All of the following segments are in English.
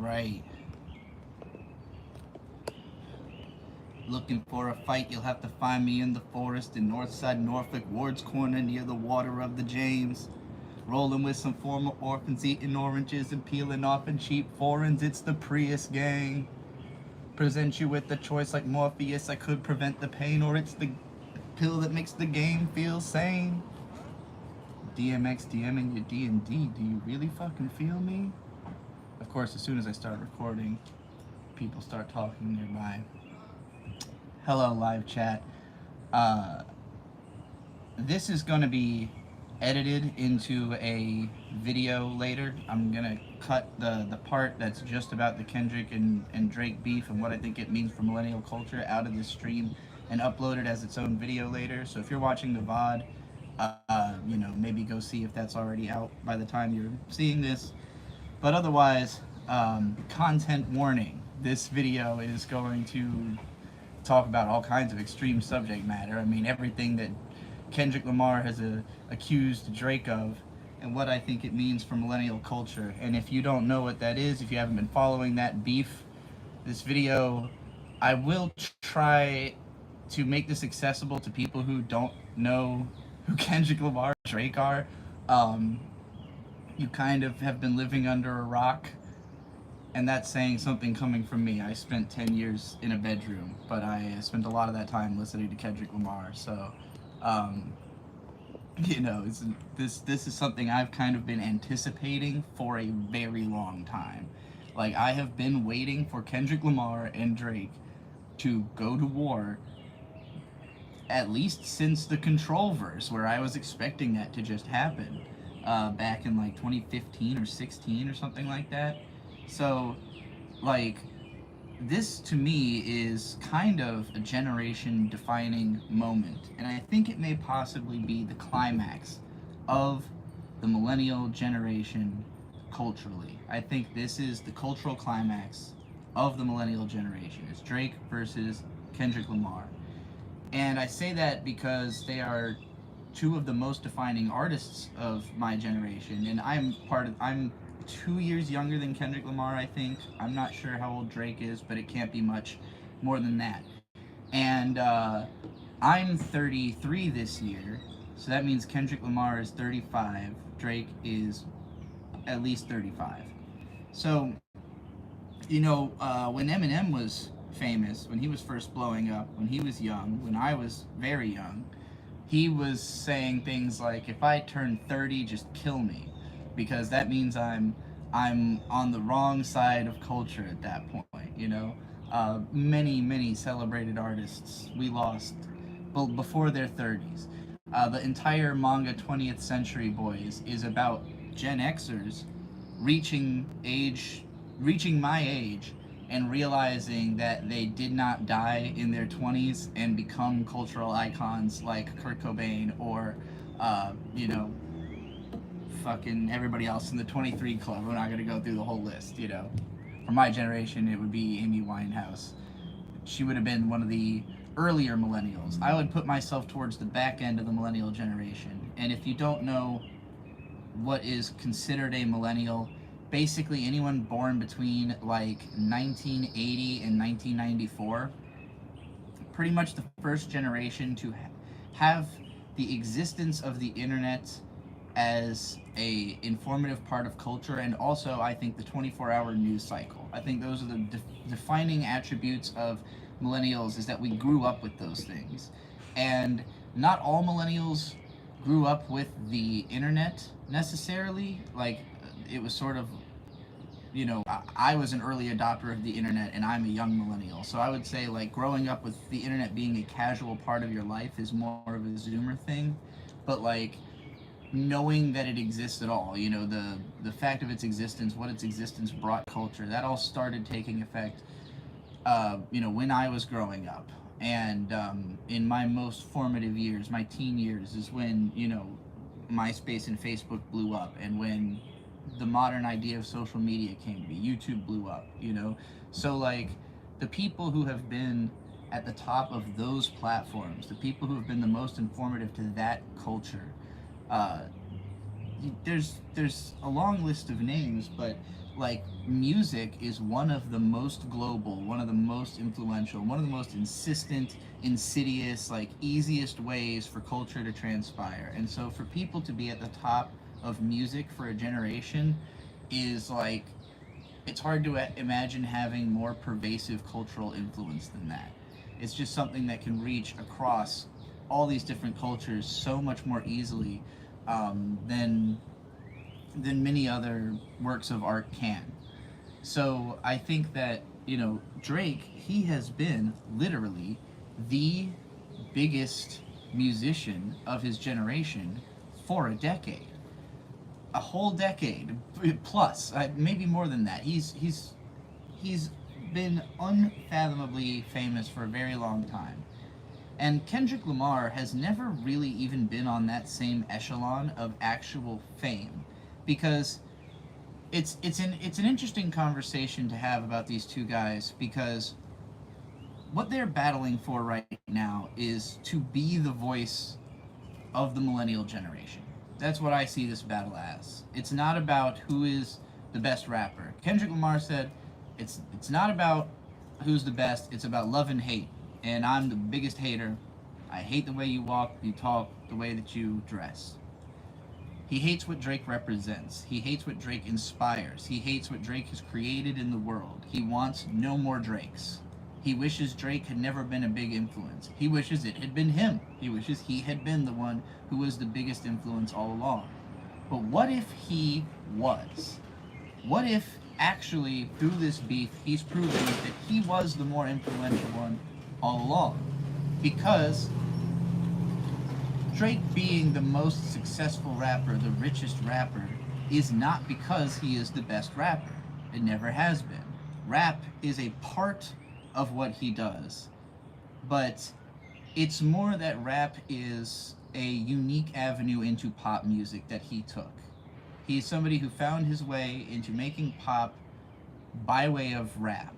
right. Looking for a fight, you'll have to find me in the forest in Northside Norfolk, Ward's Corner near the water of the James. Rolling with some former orphans, eating oranges and peeling off in cheap foreigns. It's the Prius gang. Present you with the choice like Morpheus. I could prevent the pain, or it's the pill that makes the game feel sane. DMX DMing your D&D. Do you really fucking feel me? Of course, as soon as I start recording, people start talking nearby. Hello, live chat. Uh, this is going to be edited into a video later. I'm going to cut the part that's just about the Kendrick and Drake beef and what I think it means for millennial culture out of this stream and upload it as its own video later. So if you're watching the VOD, maybe go see if that's already out by the time you're seeing this. But otherwise, content warning. This video is going to talk about all kinds of extreme subject matter. I mean, everything that Kendrick Lamar has accused Drake of and what I think it means for millennial culture. And if you don't know what that is, if you haven't been following that beef, this video, I will try to make this accessible to people who don't know who Kendrick Lamar and Drake are. You kind of have been living under a rock, and that's saying something coming from me. I spent 10 years in a bedroom, but I spent a lot of that time listening to Kendrick Lamar. So, this is something I've kind of been anticipating for a very long time. Like, I have been waiting for Kendrick Lamar and Drake to go to war at least since the Control verse, where I was expecting that to just happen back in like 2015 or 16 or something like that. So, like, this to me is kind of a generation defining moment, and I think it may possibly be the climax of the millennial generation culturally. I think this is the cultural climax of the millennial generation. It's Drake versus Kendrick Lamar. And I say that because they are two of the most defining artists of my generation, and I'm 2 years younger than Kendrick Lamar, I think. I'm not sure how old Drake is, but it can't be much more than that. And I'm 33 this year, so that means Kendrick Lamar is 35. Drake is at least 35. So, when Eminem was famous, when he was first blowing up, when he was young, when I was very young, he was saying things like, if I turn 30, just kill me, because that means I'm on the wrong side of culture at that point. Many celebrated artists we lost before their 30s. The entire manga 20th Century Boys is about Gen Xers reaching my age and realizing that they did not die in their 20s and become cultural icons like Kurt Cobain or fucking everybody else in the 23 Club. We're not going to go through the whole list. For my generation, it would be Amy Winehouse. She would have been one of the earlier millennials. I would put myself towards the back end of the millennial generation. And if you don't know what is considered a millennial, basically anyone born between like 1980 and 1994, pretty much the first generation to have the existence of the internet as a informative part of culture, and also I think the 24-hour news cycle. I think those are the defining attributes of millennials, is that we grew up with those things. And not all millennials grew up with the internet necessarily. Like, it was sort of, I was an early adopter of the internet, and I'm a young millennial. So I would say, like, growing up with the internet being a casual part of your life is more of a Zoomer thing. But, like, knowing that it exists at all, the fact of its existence, what its existence brought culture, that all started taking effect, when I was growing up. And in my most formative years, my teen years, is when, MySpace and Facebook blew up, and when the modern idea of social media came to be. YouTube blew up, So, like, the people who have been at the top of those platforms, the people who have been the most informative to that culture, there's a long list of names, but like music is one of the most global, one of the most influential, one of the most insistent, insidious, like easiest ways for culture to transpire. And so for people to be at the top of music for a generation is like, it's hard to imagine having more pervasive cultural influence than that. It's just something that can reach across all these different cultures so much more easily than many other works of art can. So I think that, Drake, he has been literally the biggest musician of his generation for a decade. A whole decade plus, maybe more than that. He's been unfathomably famous for a very long time. And Kendrick Lamar has never really even been on that same echelon of actual fame, because it's an interesting conversation to have about these two guys, because what they're battling for right now is to be the voice of the millennial generation. That's what I see this battle as. It's not about who is the best rapper. Kendrick Lamar said it's not about who's the best, it's about love and hate. And I'm the biggest hater. I hate the way you walk, you talk, the way that you dress. He hates what Drake represents. He hates what Drake inspires. He hates what Drake has created in the world. He wants no more Drakes. He wishes Drake had never been a big influence. He wishes it had been him. He wishes he had been the one who was the biggest influence all along. But what if he was? What if actually through this beef he's proven that he was the more influential one all along? Because Drake being the most successful rapper, the richest rapper, is not because he is the best rapper. It never has been. Rap is a part of what he does, but it's more that rap is a unique avenue into pop music that he took. He's somebody who found his way into making pop by way of rap,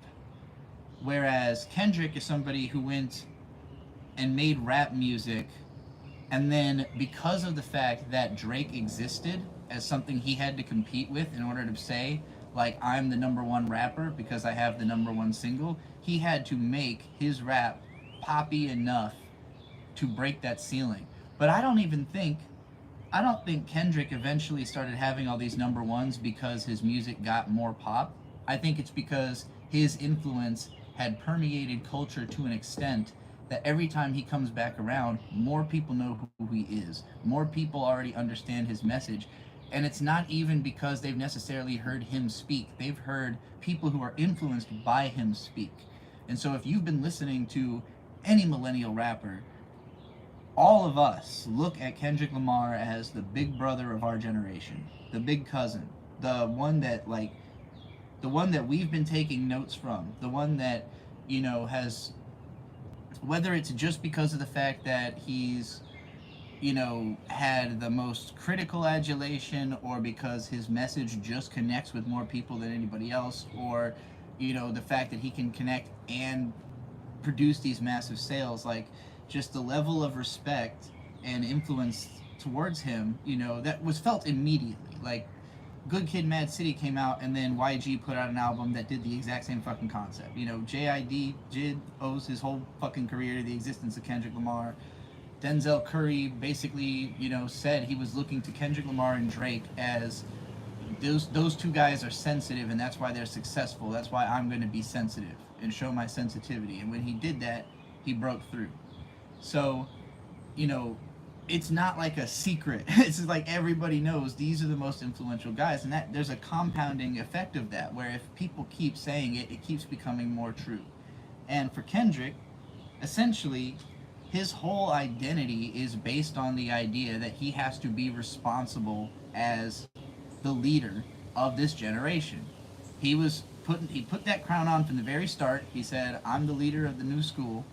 whereas Kendrick is somebody who went and made rap music, and then because of the fact that Drake existed as something he had to compete with in order to say, like, I'm the number one rapper because I have the number one single, he had to make his rap poppy enough to break that ceiling. But I don't think Kendrick eventually started having all these number ones because his music got more pop. I think it's because his influence had permeated culture to an extent that every time he comes back around, more people know who he is. More people already understand his message. And it's not even because they've necessarily heard him speak. They've heard people who are influenced by him speak. And so if you've been listening to any millennial rapper, all of us look at Kendrick Lamar as the big brother of our generation, the big cousin, the one that we've been taking notes from, the one that, has, whether it's just because of the fact that he's, had the most critical adulation, or because his message just connects with more people than anybody else, or, the fact that he can connect and produce these massive sales, like, just the level of respect and influence towards him, that was felt immediately. Like, Good Kid, Mad City came out, and then YG put out an album that did the exact same fucking concept. JID owes his whole fucking career to the existence of Kendrick Lamar. Denzel Curry basically, said he was looking to Kendrick Lamar and Drake as those two guys are sensitive, and that's why they're successful. That's why I'm going to be sensitive and show my sensitivity. And when he did that, he broke through. So, it's not like a secret. It's like everybody knows these are the most influential guys, and that there's a compounding effect of that, where if people keep saying it, it keeps becoming more true. And for Kendrick, essentially, his whole identity is based on the idea that he has to be responsible as the leader of this generation. He put that crown on from the very start. He said, "I'm the leader of the new school,"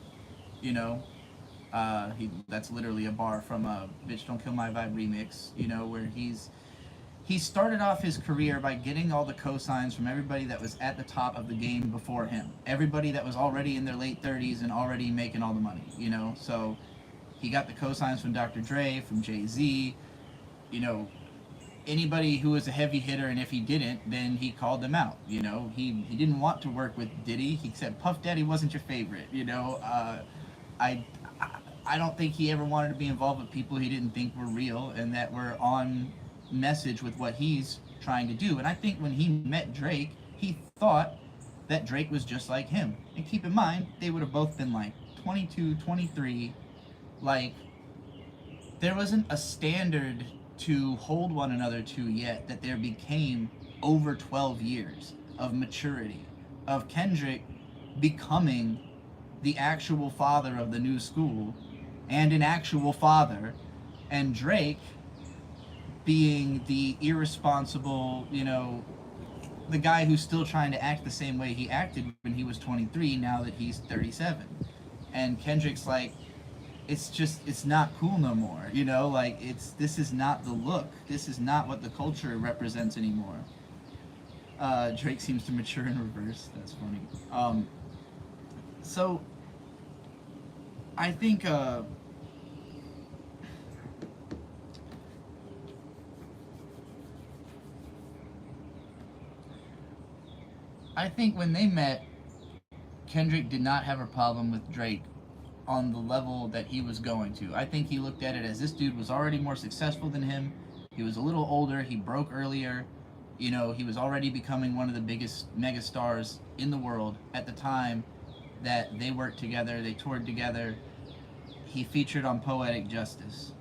that's literally a bar from a Bitch Don't Kill My Vibe remix, where he started off his career by getting all the cosigns from everybody that was at the top of the game before him. Everybody that was already in their late 30s and already making all the money, So he got the cosigns from Dr. Dre, from Jay-Z, anybody who was a heavy hitter, and if he didn't, then he called them out. You know, he didn't want to work with Diddy. He said Puff Daddy wasn't your favorite. You know, I I don't think he ever wanted to be involved with people he didn't think were real and that were on message with what he's trying to do. And I think when he met Drake, he thought that Drake was just like him. And keep in mind, they would have both been like 22, 23. Like, there wasn't a standard to hold one another to yet that there became over 12 years of maturity, of Kendrick becoming the actual father of the new school and an actual father, and Drake being the irresponsible, you know, the guy who's still trying to act the same way he acted when he was 23 now that he's 37. And Kendrick's like, it's not cool no more, you know, like this is not the look, this is not what the culture represents anymore. Drake seems to mature in reverse. That's funny. So I think when they met, Kendrick did not have a problem with Drake on the level that he was going to. I think he looked at it as this dude was already more successful than him. He was a little older. He broke earlier. You know, he was already becoming one of the biggest mega stars in the world at the time that they worked together. They toured together. He featured on Poetic Justice.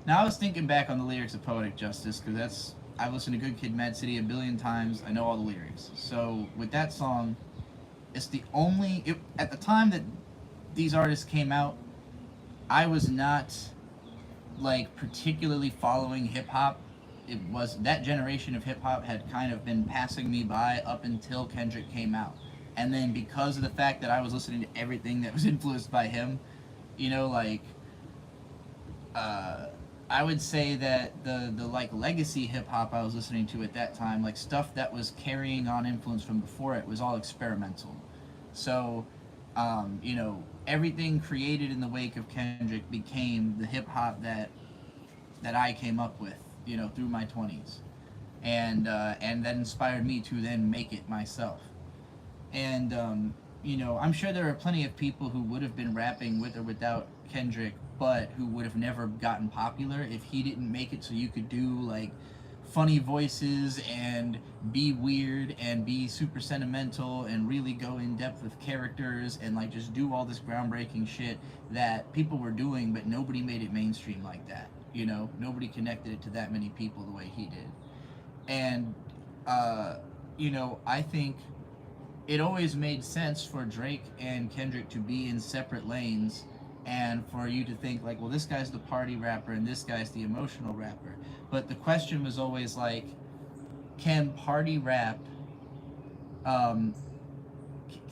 Now, I was thinking back on the lyrics of Poetic Justice because I've listened to Good Kid, Mad City a billion times. I know all the lyrics. So with that song, it's the only... at the time that these artists came out, I was not like particularly following hip hop. It was that generation of hip hop had kind of been passing me by up until Kendrick came out. And then because of the fact that I was listening to everything that was influenced by him, you know, like I would say that the like legacy hip hop I was listening to at that time, like stuff that was carrying on influence from before it, was all experimental. So you know, everything created in the wake of Kendrick became the hip hop that I came up with, you know, through my 20s, and that inspired me to then make it myself. And you know, I'm sure there are plenty of people who would have been rapping with or without Kendrick, but who would have never gotten popular if he didn't make it so you could do like funny voices and be weird and be super sentimental and really go in depth with characters and like just do all this groundbreaking shit that people were doing, but nobody made it mainstream like that. You know, nobody connected it to that many people the way he did. And you know, I think it always made sense for Drake and Kendrick to be in separate lanes, and for you to think like, well, this guy's the party rapper and this guy's the emotional rapper. But the question was always like, can party rap, um,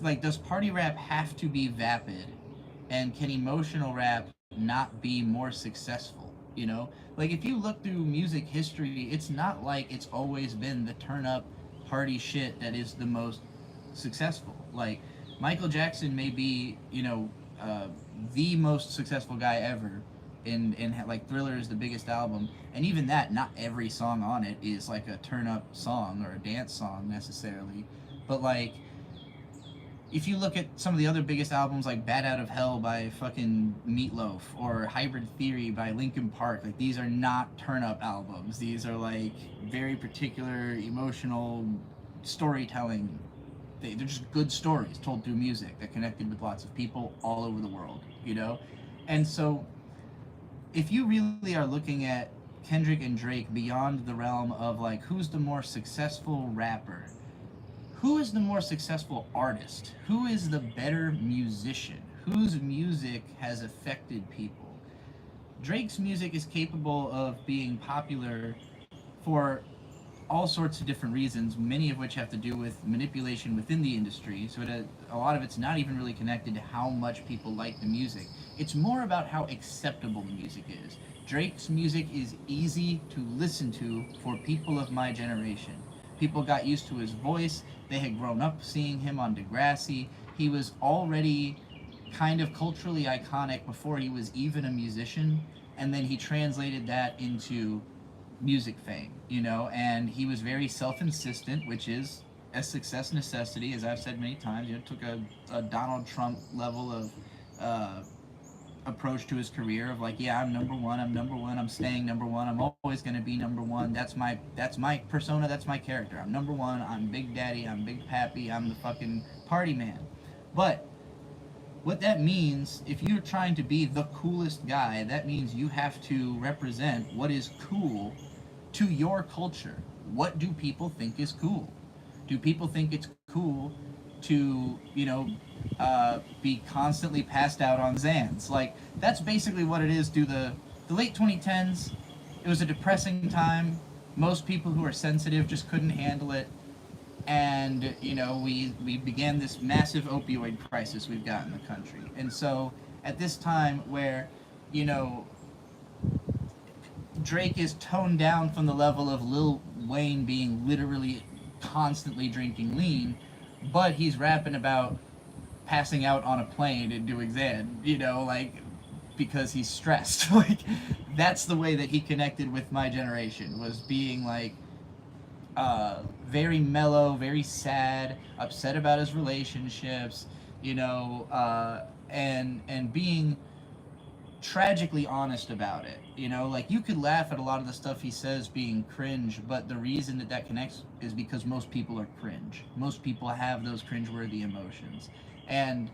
like, does party rap have to be vapid, and can emotional rap not be more successful? You know, like if you look through music history, it's not like it's always been the turn up party shit that is the most successful. Like Michael Jackson may be, you know, the most successful guy ever. In like Thriller is the biggest album, and even that, not every song on it is like a turn up song or a dance song necessarily. But like, if you look at some of the other biggest albums like Bat Out of Hell by fucking Meatloaf or Hybrid Theory by Linkin Park, like these are not turn up albums. These are like very particular emotional storytelling. They're just good stories told through music that connected with lots of people all over the world, you know? And so if you really are looking at Kendrick and Drake beyond the realm of like who's the more successful rapper, who is the more successful artist, who is the better musician, whose music has affected people, Drake's music is capable of being popular for all sorts of different reasons, many of which have to do with manipulation within the industry. So a lot of it's not even really connected to how much people like the music. It's more about how acceptable the music is. Drake's music is easy to listen to for people of my generation. People got used to his voice. They had grown up seeing him on Degrassi. He was already kind of culturally iconic before he was even a musician. And then he translated that into music fame, you know, and he was very self-insistent, which is a success necessity, as I've said many times. You know, it took a Donald Trump level of uh, approach to his career of like, yeah, I'm number one, I'm number one, I'm staying number one, I'm always going to be number one. That's my persona, that's my character. I'm number one, I'm Big Daddy, I'm Big Pappy, I'm the fucking party man. But what that means, if you're trying to be the coolest guy, that means you have to represent what is cool to your culture. What do people think is cool? Do people think it's cool to, be constantly passed out on Xans? Like, that's basically what it is. Do the late 2010s, it was a depressing time. Most people who are sensitive just couldn't handle it. And, we began this massive opioid crisis we've got in the country. And so, at this time where, you know, Drake is toned down from the level of Lil Wayne being literally constantly drinking lean, but he's rapping about passing out on a plane and doing Xan, like because he's stressed. Like that's the way that he connected with my generation, was being like very mellow, very sad, upset about his relationships, and being tragically honest about it. Like you could laugh at a lot of the stuff he says being cringe, but the reason that connects is because most people are cringe. Most people have those cringeworthy emotions. And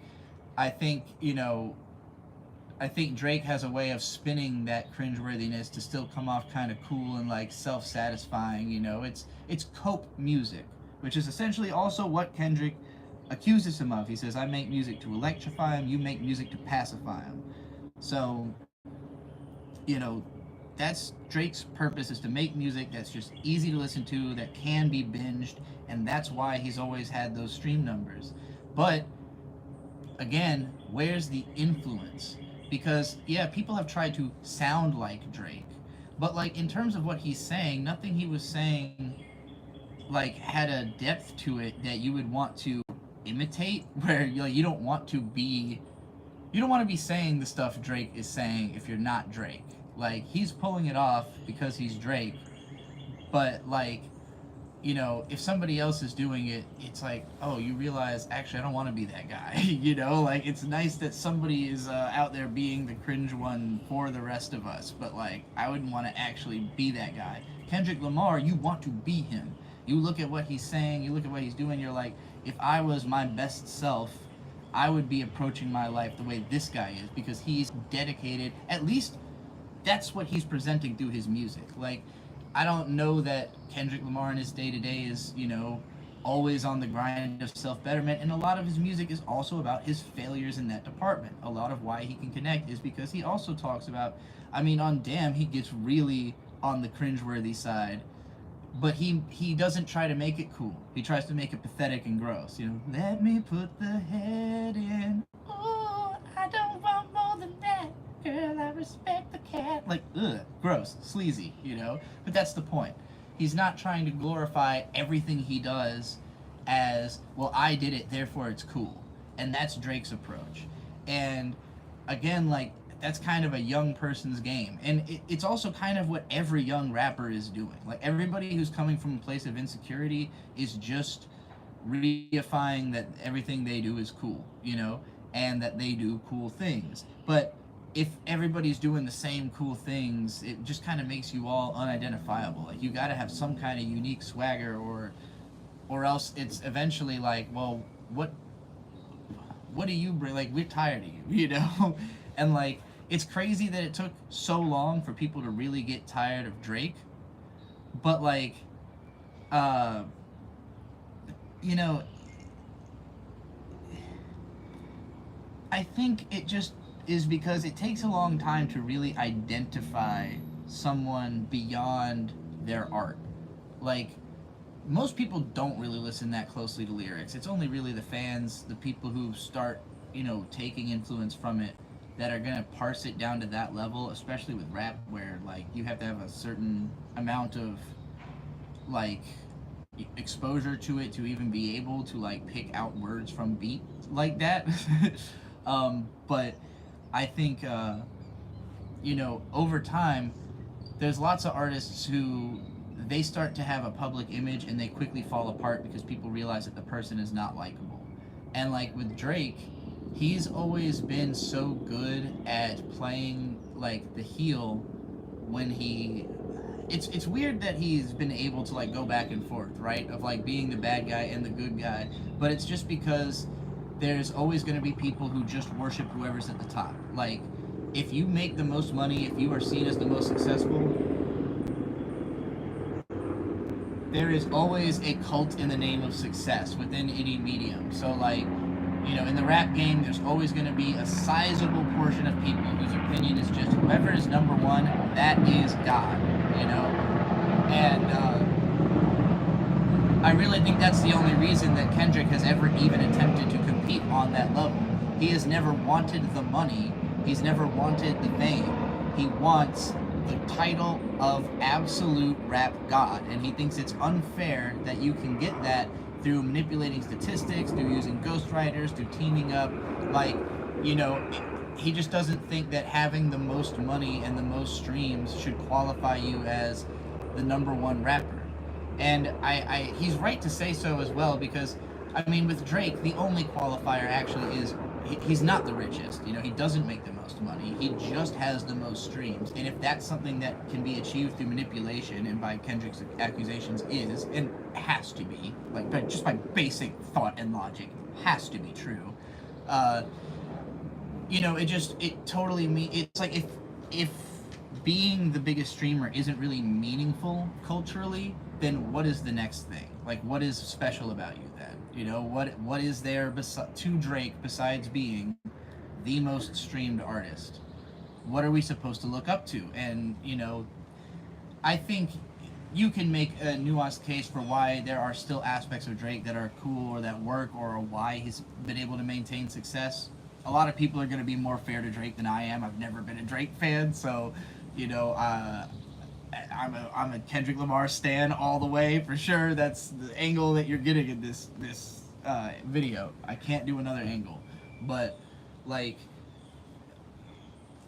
I think, I think Drake has a way of spinning that cringeworthiness to still come off kind of cool and like self-satisfying. It's cope music, which is essentially also what Kendrick accuses him of. He says, "I make music to electrify him. You make music to pacify him." So, that's Drake's purpose, is to make music that's just easy to listen to, that can be binged, and that's why he's always had those stream numbers. But again, where's the influence? Because yeah, people have tried to sound like Drake, but like in terms of what he's saying, nothing he was saying like had a depth to it that you would want to imitate. Where you don't want to be, you don't want to be saying the stuff Drake is saying if you're not Drake. Like he's pulling it off because he's Drake, but like, if somebody else is doing it, it's like, oh, you realize, actually, I don't want to be that guy. Like, it's nice that somebody is out there being the cringe one for the rest of us, but, like, I wouldn't want to actually be that guy. Kendrick Lamar, you want to be him. You look at what he's saying, you look at what he's doing, you're like, if I was my best self, I would be approaching my life the way this guy is, because he's dedicated. At least that's what he's presenting through his music. Like, I don't know that Kendrick Lamar in his day-to-day is, always on the grind of self-betterment, and a lot of his music is also about his failures in that department. A lot of why he can connect is because he also talks about, on Damn, he gets really on the cringeworthy side, but he doesn't try to make it cool. He tries to make it pathetic and gross. Let me put the head in. Oh, I don't want more than that. Girl, I respect the cat. Like, ugh, gross, sleazy, But that's the point. He's not trying to glorify everything he does as, well, I did it, therefore it's cool. And that's Drake's approach. And again, like, that's kind of a young person's game. And it's also kind of what every young rapper is doing. Like, everybody who's coming from a place of insecurity is just reifying that everything they do is cool, and that they do cool things. But if everybody's doing the same cool things, it just kind of makes you all unidentifiable. Like, you got to have some kind of unique swagger, or else it's eventually like, well, what do you bring? Like, we're tired of you, And like, it's crazy that it took so long for people to really get tired of Drake. But like, I think it just is because it takes a long time to really identify someone beyond their art. Like, most people don't really listen that closely to lyrics. It's only really the fans, the people who start, taking influence from it, that are gonna parse it down to that level, especially with rap, where, like, you have to have a certain amount of, like, exposure to it to even be able to, like, pick out words from beat like that. But I think, over time, there's lots of artists who they start to have a public image and they quickly fall apart because people realize that the person is not likable. And like with Drake, he's always been so good at playing like the heel when he it's weird that he's been able to like go back and forth, right? Of like being the bad guy and the good guy, but it's just because there's always going to be people who just worship whoever's at the top. Like if you make the most money, if you are seen as the most successful, there is always a cult in the name of success within any medium. So like, you know, in the rap game, there's always going to be a sizable portion of people whose opinion is just whoever is number one, that is God, you know? And I really think that's the only reason that Kendrick has ever even attempted to compete on that level. He has never wanted the money. He's never wanted the fame. He wants the title of absolute rap god, and he thinks it's unfair that you can get that through manipulating statistics, through using ghostwriters, through teaming up. Like, you know, he just doesn't think that having the most money and the most streams should qualify you as the number one rapper. And he's right to say so as well, because I mean, with Drake, the only qualifier actually is he's not the richest. You know, he doesn't make the most money. He just has the most streams. And if that's something that can be achieved through manipulation, and by Kendrick's accusations is, and has to be, like, but just by basic thought and logic, has to be true. You know, it totally it's like if being the biggest streamer isn't really meaningful culturally, then what is the next thing? Like, what is special about you then? You know, what is there to Drake besides being the most streamed artist? What are we supposed to look up to? And, you know, I think you can make a nuanced case for why there are still aspects of Drake that are cool or that work, or why he's been able to maintain success. A lot of people are going to be more fair to Drake than I am. I've never been a Drake fan, so, you know, I'm a Kendrick Lamar stan all the way for sure. That's the angle that you're getting in this video. I can't do another angle, but like,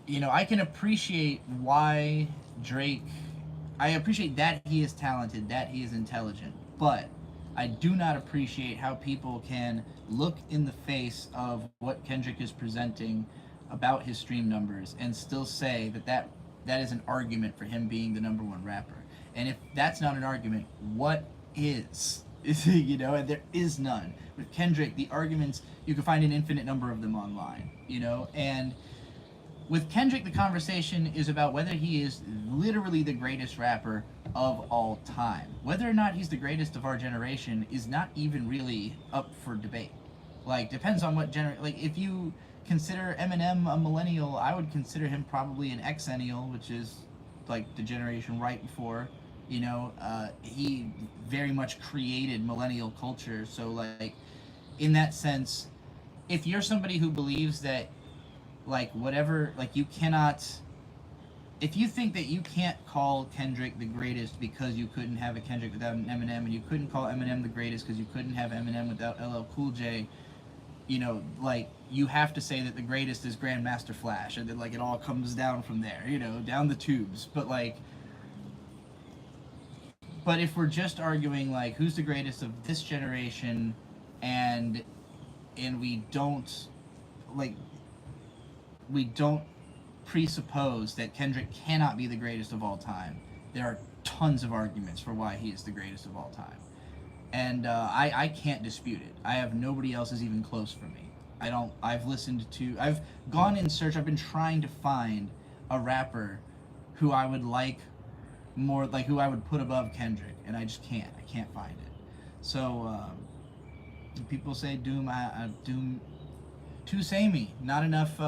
you know, I can appreciate why Drake. I appreciate that he is talented, that he is intelligent, but I do not appreciate how people can look in the face of what Kendrick is presenting about his stream numbers and still say that is an argument for him being the number one rapper. And if that's not an argument, what is? You know, and there is none. With Kendrick, the arguments, you can find an infinite number of them online, you know, and with Kendrick, the conversation is about whether he is literally the greatest rapper of all time. Whether or not he's the greatest of our generation is not even really up for debate. Like, depends on what like, if you consider Eminem a millennial, I would consider him probably an exennial, which is like the generation right before. You know, he very much created millennial culture. So, like, in that sense, if you're somebody who believes that, like, whatever, like, you cannot, if you think that you can't call Kendrick the greatest because you couldn't have a Kendrick without an Eminem, and you couldn't call Eminem the greatest because you couldn't have Eminem without LL Cool J, you know, like, you have to say that the greatest is Grandmaster Flash, and then, like, it all comes down from there, you know, down the tubes. But, like, but if we're just arguing, like, who's the greatest of this generation, and we don't, like, we don't presuppose that Kendrick cannot be the greatest of all time, there are tons of arguments for why he is the greatest of all time. And I can't dispute it. I have nobody else is even close for me. I've gone in search, I've been trying to find a rapper who I would like more, like, who I would put above Kendrick, and I just can't. I can't find it. So, people say Doom, Doom, too samey. Not enough,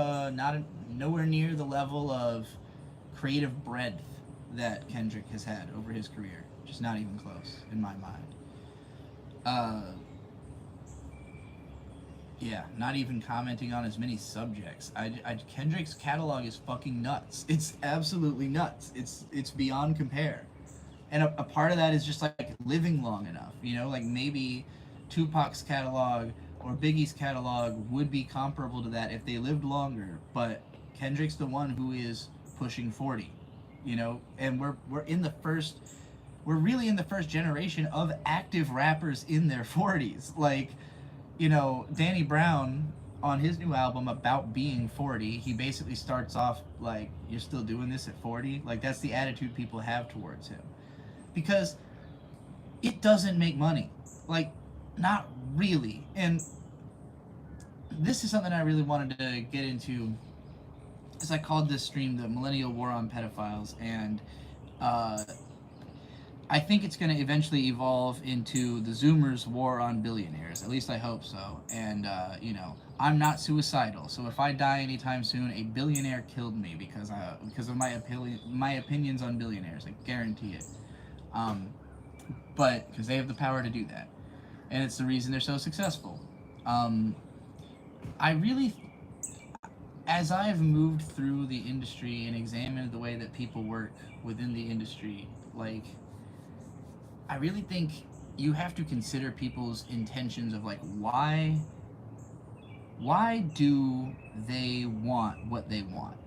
nowhere near the level of creative breadth that Kendrick has had over his career. Just not even close, in my mind. Yeah, not even commenting on as many subjects. Kendrick's catalog is fucking nuts. It's absolutely nuts. It's beyond compare. And a part of that is just like living long enough, you know, like maybe Tupac's catalog or Biggie's catalog would be comparable to that if they lived longer, but Kendrick's the one who is pushing 40. you know, and we're really in the first generation of active rappers in their 40s. Like, you know, Danny Brown on his new album About Being 40, he basically starts off like, you're still doing this at 40? Like, that's the attitude people have towards him. Because it doesn't make money. Like, not really. And this is something I really wanted to get into, as I called this stream the Millennial War on Pedophiles, and uh, I think it's going to eventually evolve into the Zoomers' war on billionaires. At least I hope so. And you know, I'm not suicidal, so if I die anytime soon, a billionaire killed me because of my opinions on billionaires. I guarantee it. But because they have the power to do that, and it's the reason they're so successful. I really, as I've moved through the industry and examined the way that people work within the industry, like, I really think you have to consider people's intentions of like why do they want what they want?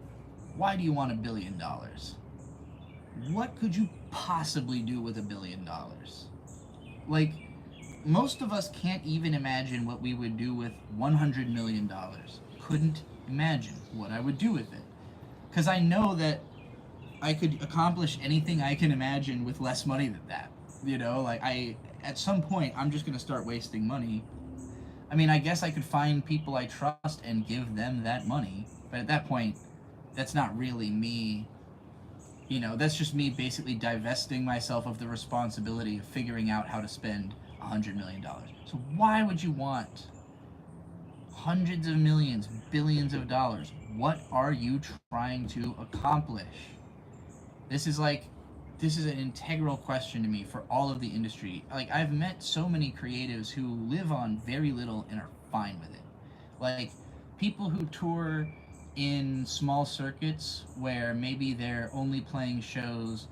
Why do you want $1 billion? What could you possibly do with $1 billion? Like, most of us can't even imagine what we would do with $100 million. Couldn't imagine what I would do with it. Because I know that I could accomplish anything I can imagine with less money than that. You know, like, at some point, I'm just going to start wasting money. I mean, I guess I could find people I trust and give them that money. But at that point, that's not really me. You know, that's just me basically divesting myself of the responsibility of figuring out how to spend $100 million. So why would you want hundreds of millions, billions of dollars? What are you trying to accomplish? This is an integral question to me for all of the industry. Like, I've met so many creatives who live on very little and are fine with it. Like, people who tour in small circuits where maybe they're only playing shows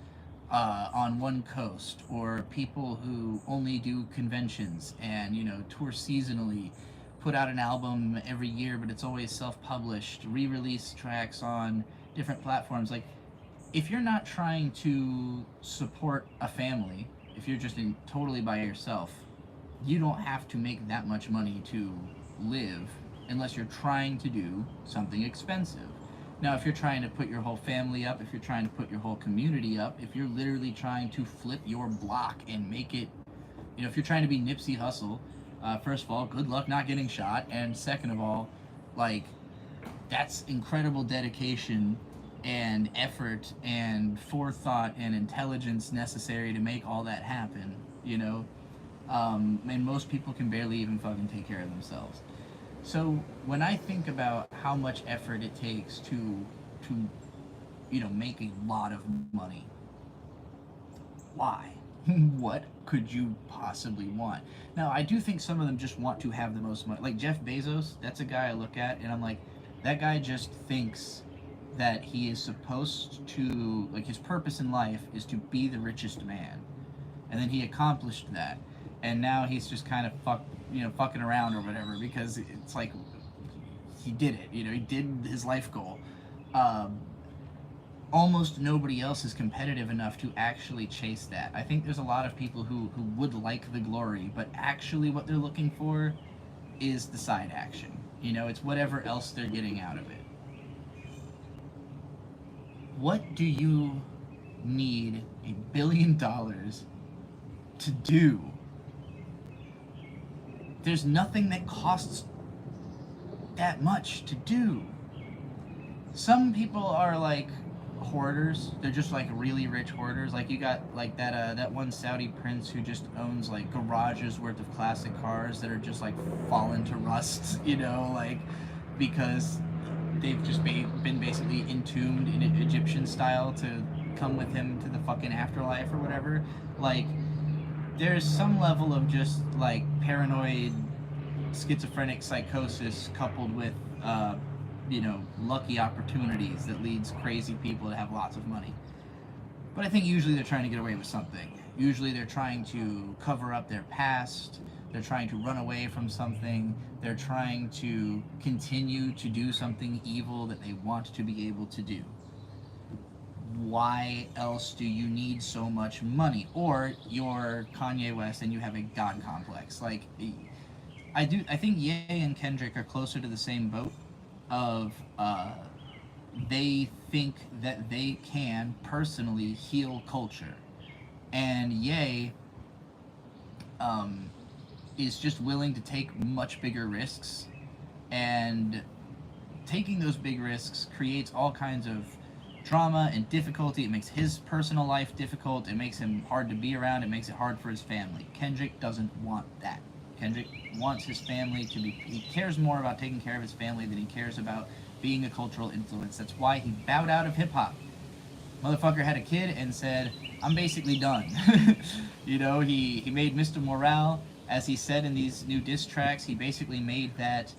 on one coast, or people who only do conventions and, you know, tour seasonally, put out an album every year but it's always self-published, re-release tracks on different platforms. Like, if you're not trying to support a family, if you're just in totally by yourself, you don't have to make that much money to live unless you're trying to do something expensive. Now, if you're trying to put your whole family up, if you're trying to put your whole community up, if you're literally trying to flip your block and make it, you know, if you're trying to be Nipsey Hussle, first of all, good luck not getting shot, and second of all, like, that's incredible dedication and effort and forethought and intelligence necessary to make all that happen, you know? And most people can barely even fucking take care of themselves. So when I think about how much effort it takes to you know, make a lot of money, why? What could you possibly want? Now, I do think some of them just want to have the most money. Like Jeff Bezos, that's a guy I look at and I'm like, that guy just thinks that he is supposed to, like, his purpose in life is to be the richest man. And then he accomplished that. And now he's just kind of fucking around or whatever, because it's like, he did it, you know, he did his life goal. Almost nobody else is competitive enough to actually chase that. I think there's a lot of people who would like the glory, but actually what they're looking for is the side action. You know, it's whatever else they're getting out of it. What do you need $1 billion to do? There's nothing that costs that much to do. Some people are like hoarders. They're just like really rich hoarders. Like, you got like that one Saudi prince who just owns like garages worth of classic cars that are just like fallen to rust, you know, like, because they've just been basically entombed in Egyptian style to come with him to the fucking afterlife or whatever. Like, there's some level of just like paranoid schizophrenic psychosis coupled with you know, lucky opportunities that leads crazy people to have lots of money. But I think usually they're trying to get away with something. Usually they're trying to cover up their past, they're trying to run away from something, they're trying to continue to do something evil that they want to be able to do. why else do you need so much money? Or you're Kanye West and you have a god complex. Like, I think Ye and Kendrick are closer to the same boat of they think that they can personally heal culture, and Ye um, is just willing to take much bigger risks, and taking those big risks creates all kinds of drama and difficulty. It makes his personal life difficult. It makes him hard to be around. It makes it hard for his family. Kendrick doesn't want that. Kendrick wants his family to be. He cares more about taking care of his family than he cares about being a cultural influence. That's why he bowed out of hip hop. Motherfucker had a kid and said, "I'm basically done." He made Mr. Morale, as he said in these new diss tracks. He basically made that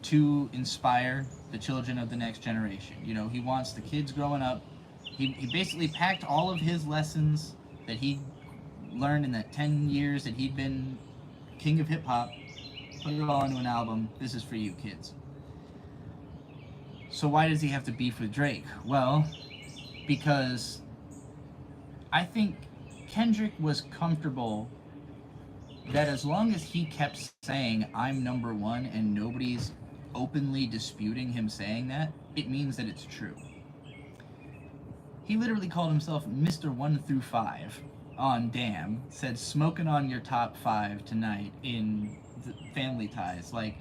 to inspire the children of the next generation. He wants the kids growing up. He basically packed all of his lessons that he learned in that 10 years that he'd been king of hip hop, put it all into an album. This is for you, kids. So why does he have to beef with Drake? Well, because I think Kendrick was comfortable that as long as he kept saying, "I'm number one," and nobody's openly disputing him saying that, it means that it's true. He literally called himself Mr. 1 through 5 on Damn, said "smoking on your top 5 tonight" in Family Ties. Like,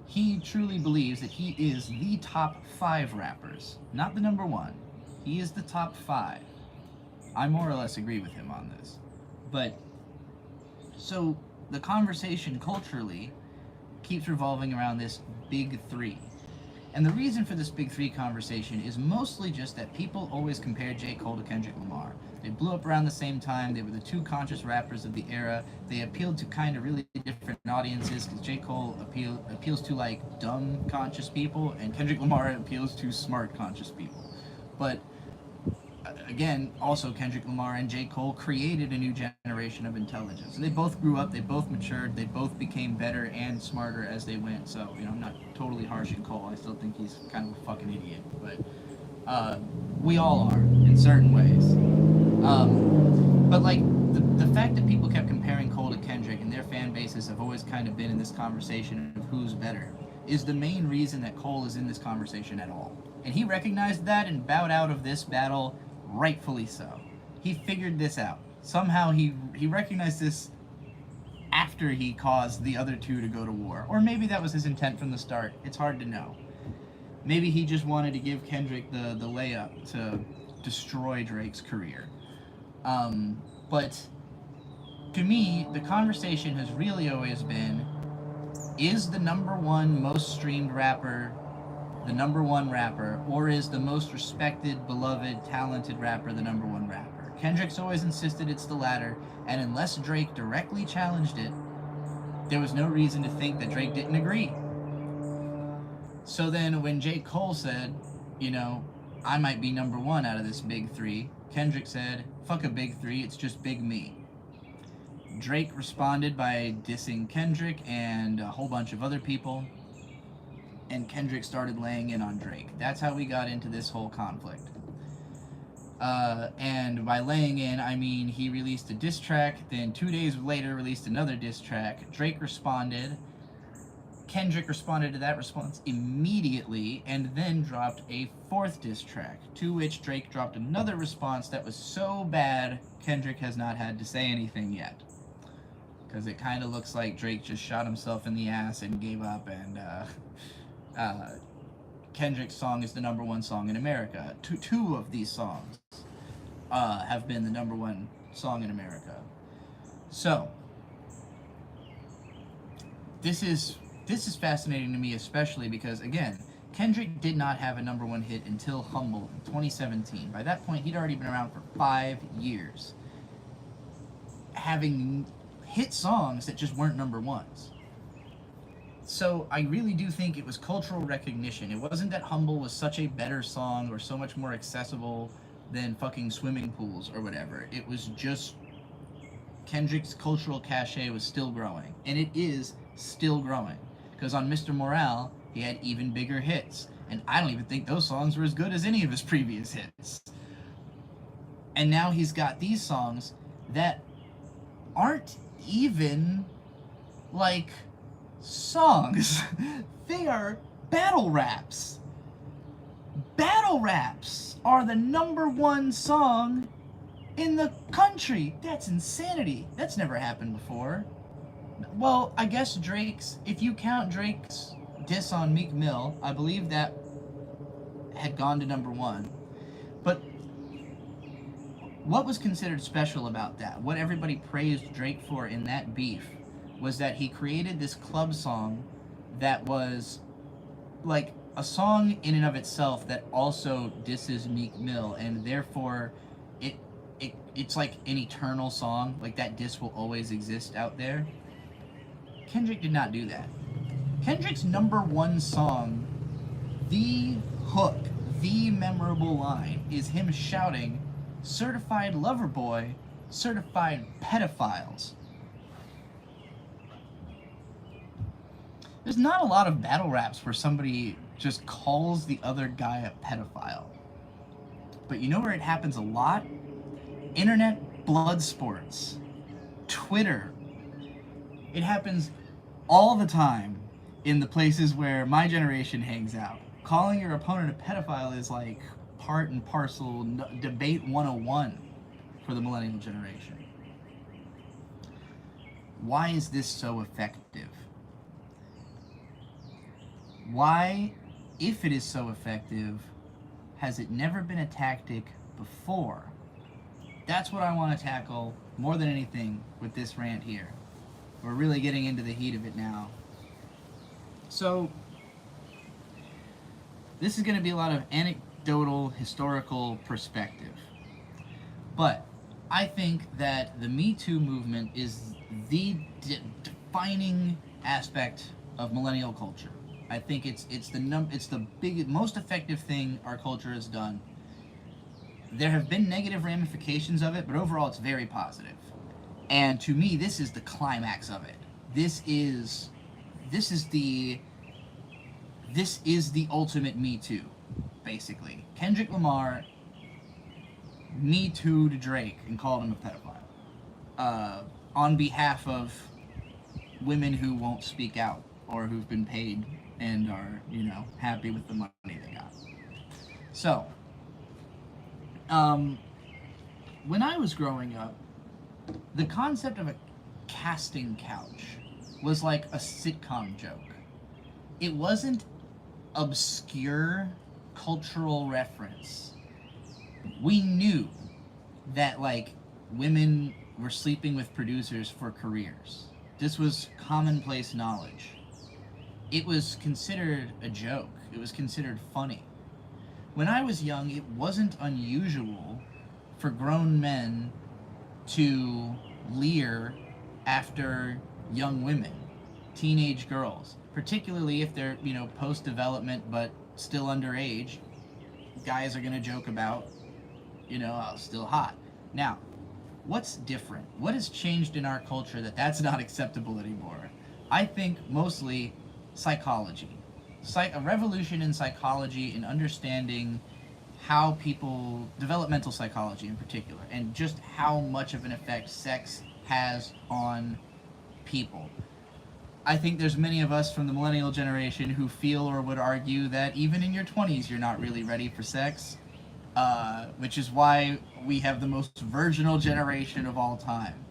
he truly believes that he is the top 5 rappers, not the number 1. He is the top 5. I more or less agree with him on this. But, so, the conversation culturally keeps revolving around this big 3. And the reason for this big 3 conversation is mostly just that people always compare J. Cole to Kendrick Lamar. They blew up around the same time. They were the 2 conscious rappers of the era. They appealed to kind of really different audiences, because J. Cole appeals to, like, dumb conscious people, and Kendrick Lamar appeals to smart conscious people. But again, also Kendrick Lamar and J. Cole created a new generation of intelligence. They both grew up, they both matured, they both became better and smarter as they went. So, I'm not totally harsh on Cole. I still think he's kind of a fucking idiot. But we all are, in certain ways. But, like, the fact that people kept comparing Cole to Kendrick, and their fan bases have always kind of been in this conversation of who's better, is the main reason that Cole is in this conversation at all. And he recognized that and bowed out of this battle, rightfully so. He figured this out. Somehow he recognized this after he caused the other 2 to go to war. Or maybe that was his intent from the start. It's hard to know. Maybe he just wanted to give Kendrick the layup to destroy Drake's career. But to me, the conversation has really always been, is the number 1 most streamed rapper the number 1 rapper, or is the most respected, beloved, talented rapper the number 1 rapper? Kendrick's always insisted it's the latter, and unless Drake directly challenged it, there was no reason to think that Drake didn't agree. So then when J. Cole said, I might be number 1 out of this big 3, Kendrick said, "Fuck a big 3, it's just big me." Drake responded by dissing Kendrick and a whole bunch of other people, and Kendrick started laying in on Drake. That's how we got into this whole conflict. And by laying in, I mean he released a diss track, then 2 days later released another diss track. Drake responded. Kendrick responded to that response immediately, and then dropped a 4th diss track, to which Drake dropped another response that was so bad, Kendrick has not had to say anything yet. Because it kind of looks like Drake just shot himself in the ass and gave up, and Kendrick's song is the number 1 song in America. Two of these songs have been the number 1 song in America. So, this is fascinating to me, especially because, again, Kendrick did not have a number 1 hit until Humble in 2017. By that point, he'd already been around for 5 years, having hit songs that just weren't number 1s. So I really do think it was cultural recognition. It wasn't that Humble was such a better song or so much more accessible than fucking Swimming Pools or whatever. It was just Kendrick's cultural cachet was still growing. And it is still growing. Because on Mr. Morale, he had even bigger hits. And I don't even think those songs were as good as any of his previous hits. And now he's got these songs that aren't even like songs. They are battle raps. Battle raps are the number one song in the country. That's insanity. That's never happened before. Well, I guess Drake's, if you count Drake's diss on Meek Mill, I believe that had gone to number one. But what was considered special about that, what everybody praised Drake for in that beef, was that he created this club song that was like a song in and of itself that also disses Meek Mill, and therefore it's like an eternal song. Like that diss will always exist out there. Kendrick did not do that. Kendrick's number one song, the hook, the memorable line, is him shouting, "Certified lover boy, certified pedophiles." There's not a lot of battle raps where somebody just calls the other guy a pedophile. But you know where it happens a lot? Internet blood sports. Twitter. It happens all the time in the places where my generation hangs out. Calling your opponent a pedophile is like part and parcel debate 101 for the millennial generation. Why is this so effective? Why, if it is so effective, has it never been a tactic before? That's what I want to tackle more than anything with this rant here. We're really getting into the heat of it now. So, this is going to be a lot of anecdotal, historical perspective. But I think that the Me Too movement is the defining aspect of millennial culture. I think it's the biggest, most effective thing our culture has done. There have been negative ramifications of it, but overall it's very positive. And to me, this is the climax of it. This is the ultimate Me Too, basically. Kendrick Lamar Me Too'd Drake and called him a pedophile on behalf of women who won't speak out or who've been paid and are, happy with the money they got. So, when I was growing up, the concept of a casting couch was like a sitcom joke. It wasn't obscure cultural reference. We knew that, like, women were sleeping with producers for careers. This was commonplace knowledge. It was considered a joke. It was considered funny. When I was young, it wasn't unusual for grown men to leer after young women, teenage girls, particularly if they're, post-development but still underage. Guys are going to joke about, still hot. Now, what's different? What has changed in our culture that's not acceptable anymore? I think mostly psychology. A revolution in psychology and understanding how people, developmental psychology in particular, and just how much of an effect sex has on people. I think there's many of us from the millennial generation who feel or would argue that even in your 20s you're not really ready for sex, which is why we have the most virginal generation of all time.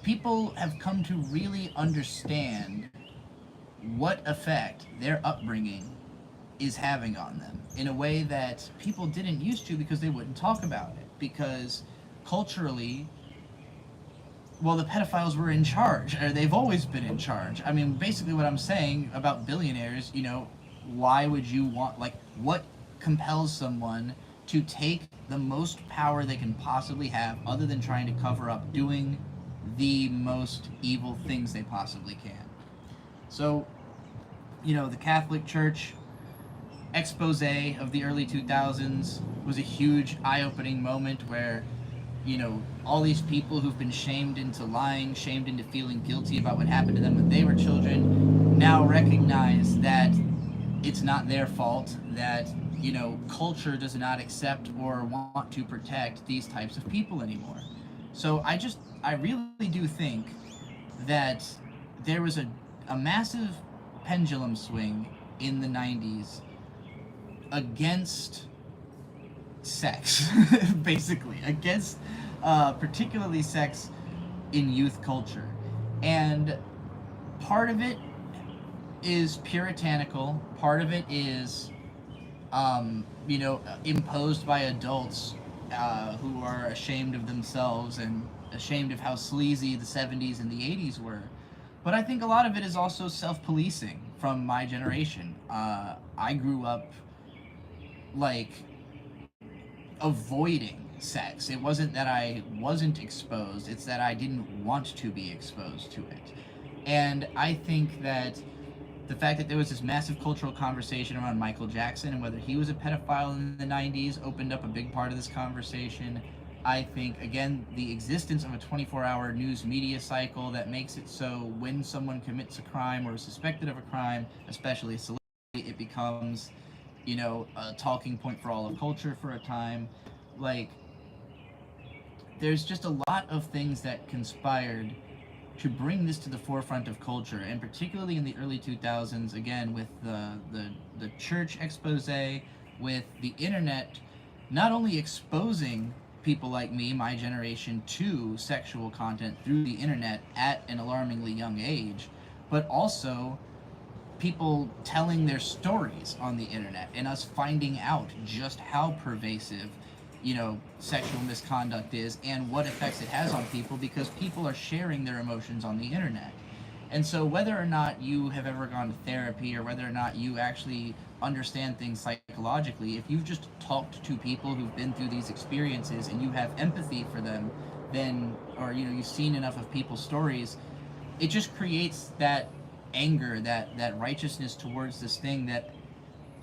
People have come to really understand what effect their upbringing is having on them in a way that people didn't used to because they wouldn't talk about it. Because culturally, well, the pedophiles were in charge, or they've always been in charge. I mean, basically what I'm saying about billionaires, why would you want, what compels someone to take the most power they can possibly have other than trying to cover up doing the most evil things they possibly can? So, the Catholic Church expose of the early 2000s was a huge eye-opening moment where, all these people who've been shamed into lying, shamed into feeling guilty about what happened to them when they were children, now recognize that it's not their fault that, you know, culture does not accept or want to protect these types of people anymore. So I really do think that there was a massive pendulum swing in the 90s against sex, basically, against particularly sex in youth culture. And part of it is puritanical, part of it is, you know, imposed by adults who are ashamed of themselves and ashamed of how sleazy the 70s and the 80s were. But I think a lot of it is also self-policing from my generation. I grew up like avoiding sex. It wasn't that I wasn't exposed, it's that I didn't want to be exposed to it. And I think that the fact that there was this massive cultural conversation around Michael Jackson and whether he was a pedophile in the 90s opened up a big part of this conversation. I think, again, the existence of a 24-hour news media cycle that makes it so when someone commits a crime or is suspected of a crime, especially a celebrity, it becomes, you know, a talking point for all of culture for a time. Like, there's just a lot of things that conspired to bring this to the forefront of culture, and particularly in the early 2000s, again, with the church expose, with the internet not only exposing people like me, my generation, to sexual content through the internet at an alarmingly young age, but also people telling their stories on the internet and us finding out just how pervasive, you know, sexual misconduct is and what effects it has on people because people are sharing their emotions on the internet. And so whether or not you have ever gone to therapy or whether or not you actually understand things psychologically, if you've just talked to people who've been through these experiences and you have empathy for them, then, or, you know, you've seen enough of people's stories, it just creates that anger, that righteousness towards this thing that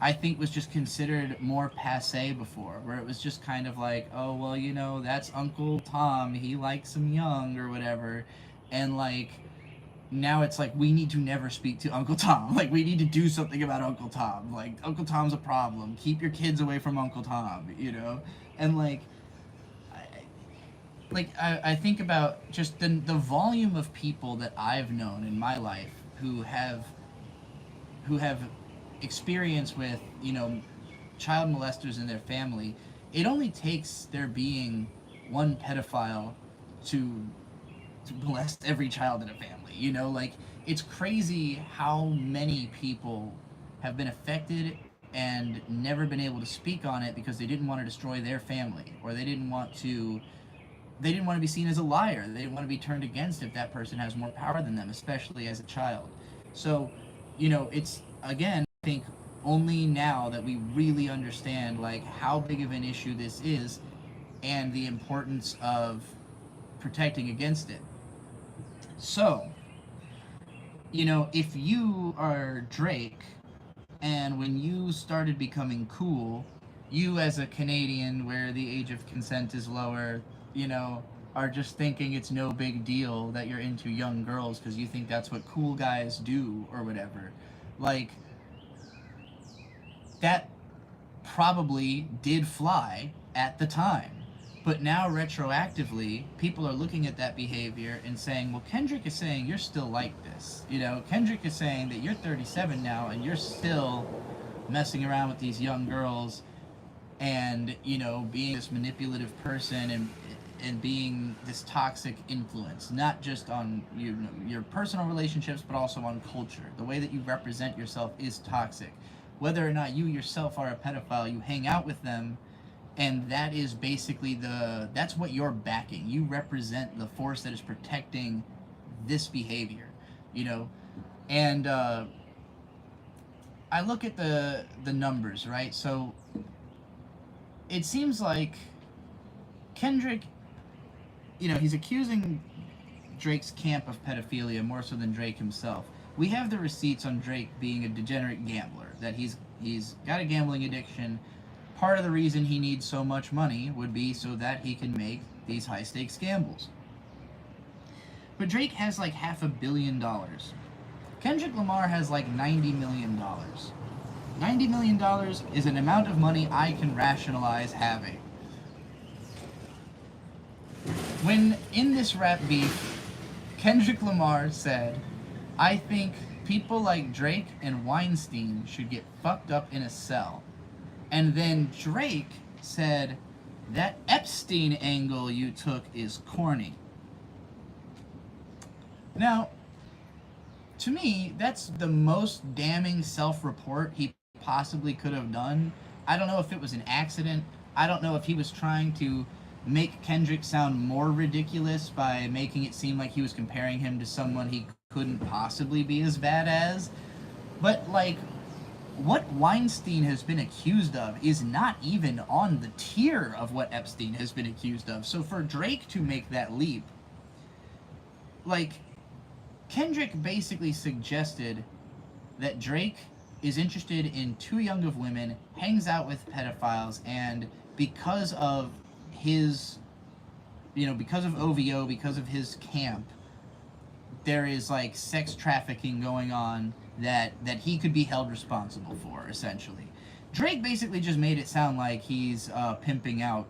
I think was just considered more passe before, where it was just kind of like, oh, well, you know, that's Uncle Tom, he likes him young or whatever. And like, now it's like, we need to never speak to Uncle Tom. Like, we need to do something about Uncle Tom. Like, Uncle Tom's a problem. Keep your kids away from Uncle Tom, you know? And like, I think about just the volume of people that I've known in my life who have experience with, you know, child molesters in their family. It only takes there being one pedophile to molest every child in a family, you know? Like, it's crazy how many people have been affected and never been able to speak on it because they didn't want to destroy their family, or they didn't want to be seen as a liar. They didn't want to be turned against if that person has more power than them, especially as a child. So, you know, it's, again, I think only now that we really understand like how big of an issue this is and the importance of protecting against it. So, you know, if you are Drake and when you started becoming cool, you as a Canadian where the age of consent is lower, you know, are just thinking it's no big deal that you're into young girls because you think that's what cool guys do or whatever. Like, that probably did fly at the time. But now, retroactively, people are looking at that behavior and saying, well, Kendrick is saying you're still like this. You know, Kendrick is saying that you're 37 now and you're still messing around with these young girls and, you know, being this manipulative person and being this toxic influence, not just on your personal relationships, but also on culture. The way that you represent yourself is toxic. Whether or not you yourself are a pedophile, you hang out with them, and that is basically that's what you're backing. You represent the force that is protecting this behavior, you know? And I look at the numbers, right? So it seems like Kendrick, you know, he's accusing Drake's camp of pedophilia more so than Drake himself. We have the receipts on Drake being a degenerate gambler, that he's got a gambling addiction. Part of the reason he needs so much money would be so that he can make these high-stakes gambles. But Drake has like $500 million. Kendrick Lamar has like $90 million. $90 million is an amount of money I can rationalize having. When in this rap beef, Kendrick Lamar said, I think people like Drake and Weinstein should get fucked up in a cell. And then Drake said, that Epstein angle you took is corny. Now, to me, that's the most damning self-report he possibly could have done. I don't know if it was an accident. I don't know if he was trying to make Kendrick sound more ridiculous by making it seem like he was comparing him to someone he couldn't possibly be as bad as. But, like, what Weinstein has been accused of is not even on the tier of what Epstein has been accused of. So for Drake to make that leap, like, Kendrick basically suggested that Drake is interested in too young of women, hangs out with pedophiles, and because of his, because of OVO, because of his camp, there is, like, sex trafficking going on that he could be held responsible for, essentially. Drake basically just made it sound like he's pimping out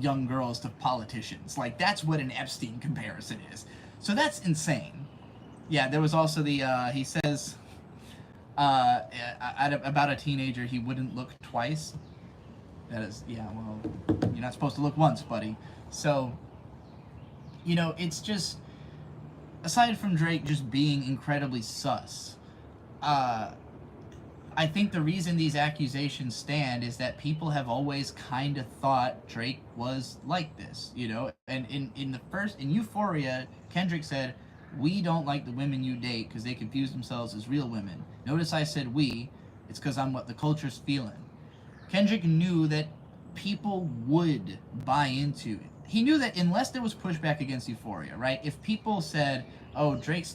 young girls to politicians. Like, that's what an Epstein comparison is. So that's insane. Yeah, there was also the, he says, about a teenager, he wouldn't look twice. That is, yeah, well, you're not supposed to look once, buddy. So, it's just, aside from Drake just being incredibly sus, I think the reason these accusations stand is that people have always kind of thought Drake was like this, And in Euphoria, Kendrick said, we don't like the women you date because they confuse themselves as real women. Notice I said we. It's because I'm what the culture's feeling. Kendrick knew that people would buy into it. He knew that unless there was pushback against Euphoria, right? If people said, oh, Drake,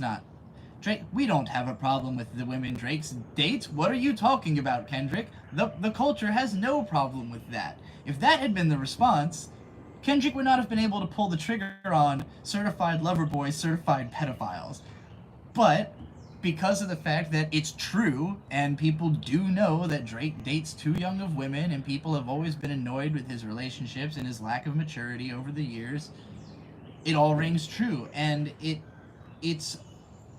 we don't have a problem with the women Drake's dates. What are you talking about, Kendrick? The culture has no problem with that. If that had been the response, Kendrick would not have been able to pull the trigger on certified lover boys, certified pedophiles. But because of the fact that it's true, and people do know that Drake dates too young of women, and people have always been annoyed with his relationships and his lack of maturity over the years, it all rings true. And it's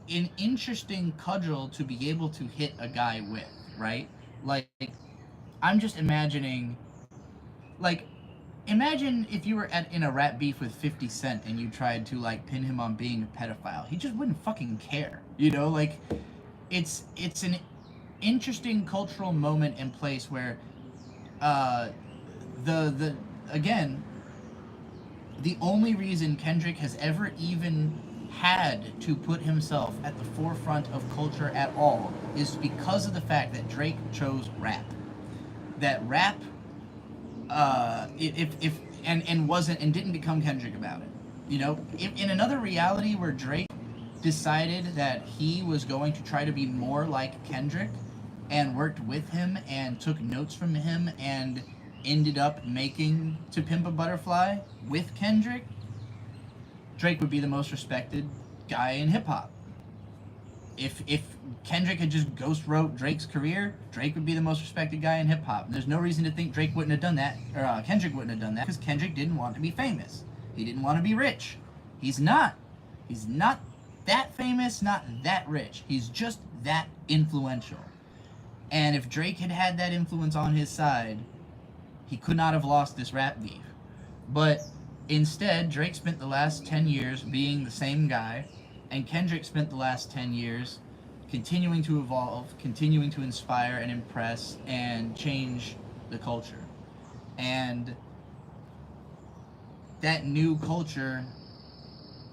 an interesting cudgel to be able to hit a guy with, right? Like, I'm just imagining, like, imagine if you were in a rap beef with 50 Cent and you tried to, like, pin him on being a pedophile. He just wouldn't fucking care, Like, it's an interesting cultural moment and place where, again, the only reason Kendrick has ever even had to put himself at the forefront of culture at all is because of the fact that Drake chose rap. That rap, and didn't become Kendrick about it. If in another reality where Drake decided that he was going to try to be more like Kendrick and worked with him and took notes from him and ended up making To Pimp a Butterfly with Kendrick, Drake would be the most respected guy in hip-hop. If Kendrick had just ghost wrote Drake's career, Drake would be the most respected guy in hip-hop. And there's no reason to think Drake wouldn't have done that, or Kendrick wouldn't have done that, because Kendrick didn't want to be famous. He didn't want to be rich. He's not. He's not that famous, not that rich. He's just that influential. And if Drake had had that influence on his side, he could not have lost this rap beef. But instead, Drake spent the last 10 years being the same guy, and Kendrick spent the last 10 years continuing to evolve, continuing to inspire and impress and change the culture. And that new culture,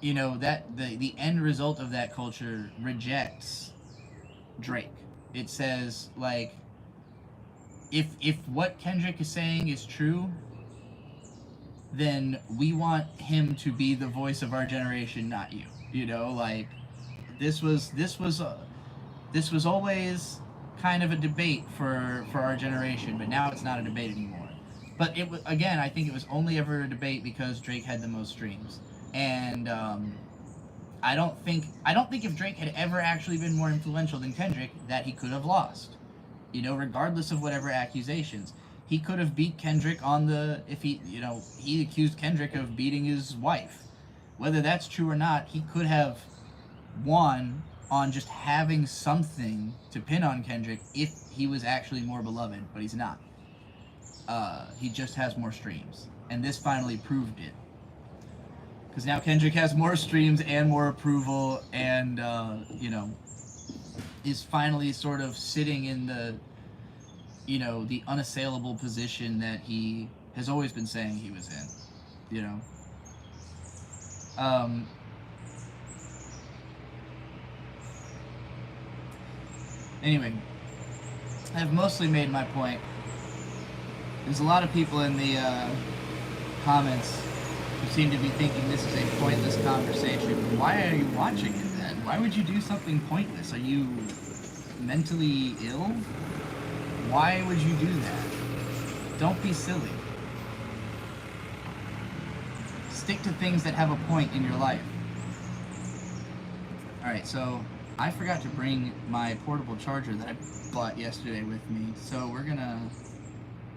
that the end result of that culture rejects Drake. It says, like, if what Kendrick is saying is true, then we want him to be the voice of our generation, not you. Like, this was always kind of a debate for our generation, but now it's not a debate anymore. But again, I think it was only ever a debate because Drake had the most streams, and I don't think if Drake had ever actually been more influential than Kendrick, that he could have lost. You know, regardless of whatever accusations. He could have beat Kendrick on the, if he, you know, he accused Kendrick of beating his wife. Whether that's true or not, he could have won on just having something to pin on Kendrick if he was actually more beloved, but he's not. He just has more streams. And this finally proved it. Because now Kendrick has more streams and more approval, and, you know, is finally sort of sitting in the, you know, the unassailable position that he has always been saying he was in, you know. Um, anyway, I've mostly made my point. There's a lot of people in the comments who seem to be thinking this is a pointless conversation. Why are you watching it then? Why would you do something pointless? Are you mentally ill? Why would you do that? Don't be silly. Stick to things that have a point in your life. Alright, so I forgot to bring my portable charger that I bought yesterday with me, so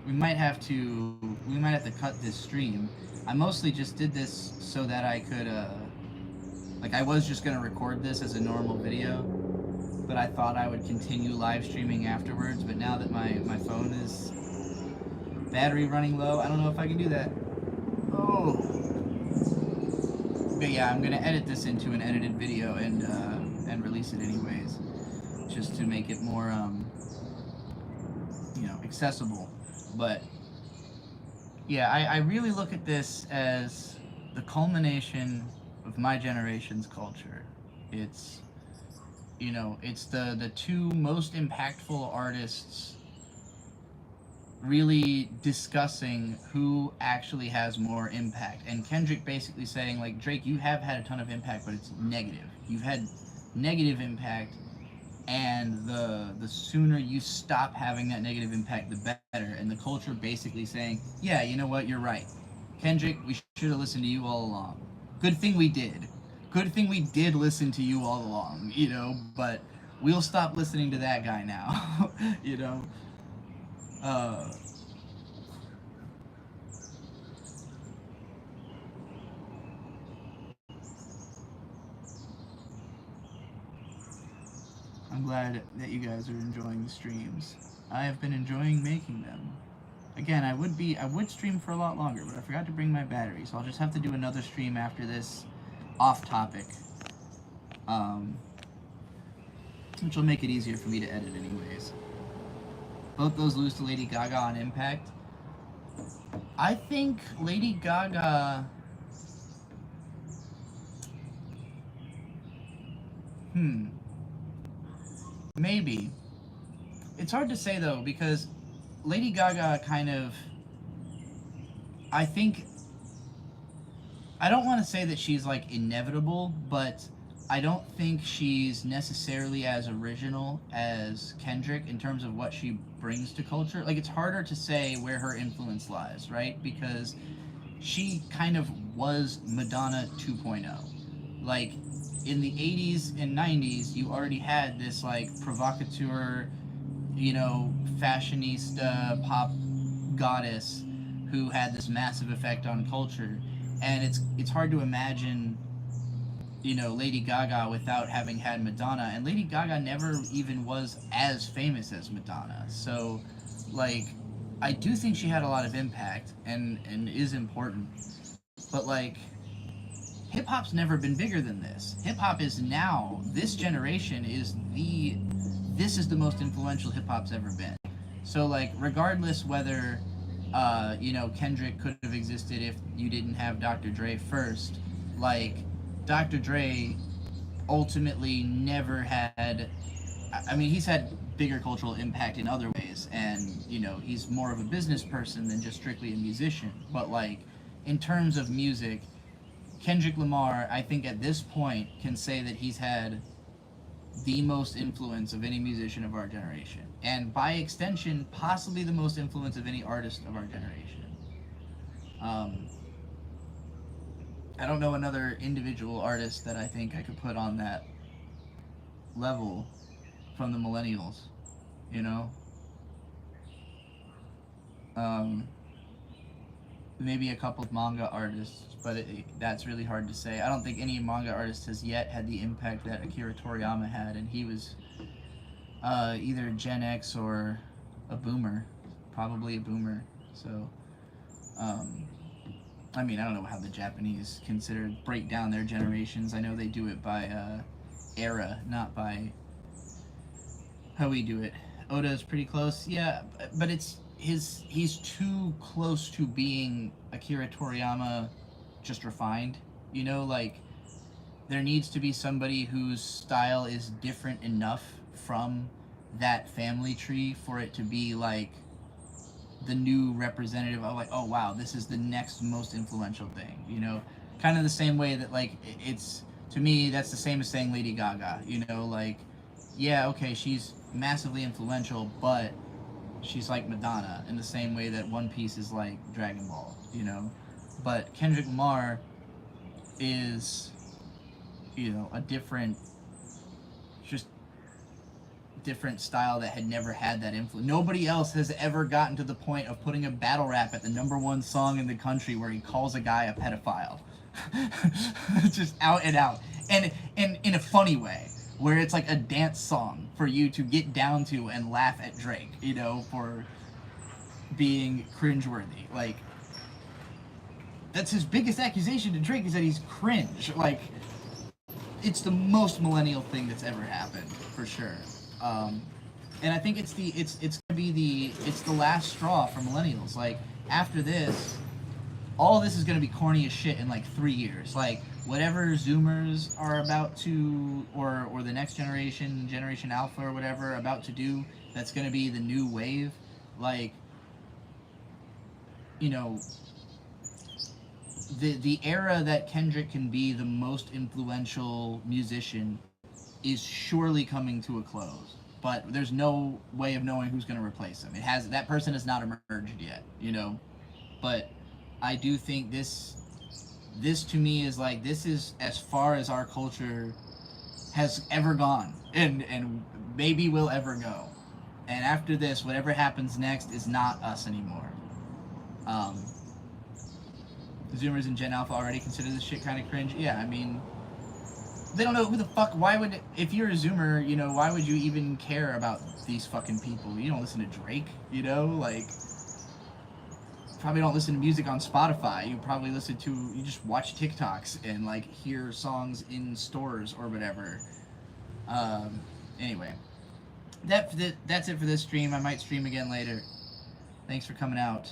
we might have to cut this stream. I mostly just did this so that I could, like, I was just gonna record this as a normal video, but I thought I would continue live streaming afterwards, but now that my phone is battery running low, I don't know if I can do that. Oh. But yeah, I'm gonna edit this into an edited video and release it anyways, just to make it more, you know, accessible. But yeah, I really look at this as the culmination of my generation's culture. It's, you know, it's the two most impactful artists really discussing who actually has more impact. And Kendrick basically saying, like, Drake, you have had a ton of impact, but it's negative. You've had negative impact, and the sooner you stop having that negative impact, the better. And the culture basically saying, yeah, you know what, you're right. Kendrick, we should have listened to you all along. Good thing we did. Good thing we did listen to you all along, you know, but we'll stop listening to that guy now, you know. I'm glad that you guys are enjoying the streams. I have been enjoying making them. Again, I would stream for a lot longer, but I forgot to bring my battery, so I'll just have to do another stream after this, off topic, which will make it easier for me to edit anyways. Both those lose to Lady Gaga on Impact. I think Lady Gaga, maybe. It's hard to say though, because Lady Gaga kind of, I think, I don't want to say that she's like inevitable, but I don't think she's necessarily as original as Kendrick in terms of what she brings to culture. Like, it's harder to say where her influence lies, right? Because she kind of was Madonna 2.0. Like, in the 80s and 90s, you already had this, like, provocateur, you know, fashionista, pop goddess who had this massive effect on culture. And it's hard to imagine, you know, Lady Gaga without having had Madonna. And Lady Gaga never even was as famous as Madonna. So, like, I do think she had a lot of impact and is important. But, like, hip-hop's never been bigger than this. Hip-hop is now, this generation is this is the most influential hip-hop's ever been. So, like, regardless whether, you know, Kendrick could have existed if you didn't have Dr. Dre first, like, Dr. Dre ultimately never had, I mean, he's had bigger cultural impact in other ways, and, you know, he's more of a business person than just strictly a musician. But, like, in terms of music, Kendrick Lamar, I think at this point, can say that he's had the most influence of any musician of our generation. And by extension, possibly the most influence of any artist of our generation. I don't know another individual artist that I think I could put on that level from the millennials, you know? Um, maybe a couple of manga artists, but that's really hard to say. I don't think any manga artist has yet had the impact that Akira Toriyama had, and he was either Gen X or a boomer, probably a boomer. So, um, I mean, I don't know how the Japanese consider break down their generations. I know they do it by era, not by how we do it. Oda is pretty close, yeah, but it's he's too close to being Akira Toriyama, just refined. You know, like there needs to be somebody whose style is different enough from that family tree for it to be like the new representative of like, oh wow, this is the next most influential thing. You know, kind of the same way that like it's to me that's the same as saying Lady Gaga. You know, like yeah, okay, she's massively influential, but she's like Madonna in the same way that One Piece is like Dragon Ball. You know, but Kendrick Lamar is a different, just different style that had never had that influence. Nobody else has ever gotten to the point of putting a battle rap at the #1 song in the country where he calls a guy a pedophile. Just out and out. And in a funny way, where it's like a dance song for you to get down to and laugh at Drake, for being cringeworthy. Like, that's his biggest accusation to Drake is that he's cringe. Like, it's the most millennial thing that's ever happened, for sure. And I think it's gonna be the last straw for millennials. Like after this, all this is gonna be corny as shit in like 3 years. Like whatever Zoomers are about to, or the next generation, Generation Alpha or whatever, about to do, that's gonna be the new wave. Like, the era that Kendrick can be the most influential musician is surely coming to a close. But there's no way of knowing who's going to replace him. That person has not emerged yet, But I do think this to me is like, this is as far as our culture has ever gone, and maybe will ever go. And after this, whatever happens next is not us anymore. Zoomers and Gen Alpha already consider this shit kind of cringe. Yeah, I mean, they don't know who the fuck. Why would, if you're a Zoomer, why would you even care about these fucking people? You don't listen to Drake, like, probably don't listen to music on Spotify. You probably you just watch TikToks and like hear songs in stores or whatever. Anyway, that's it for this stream. I might stream again later. Thanks for coming out.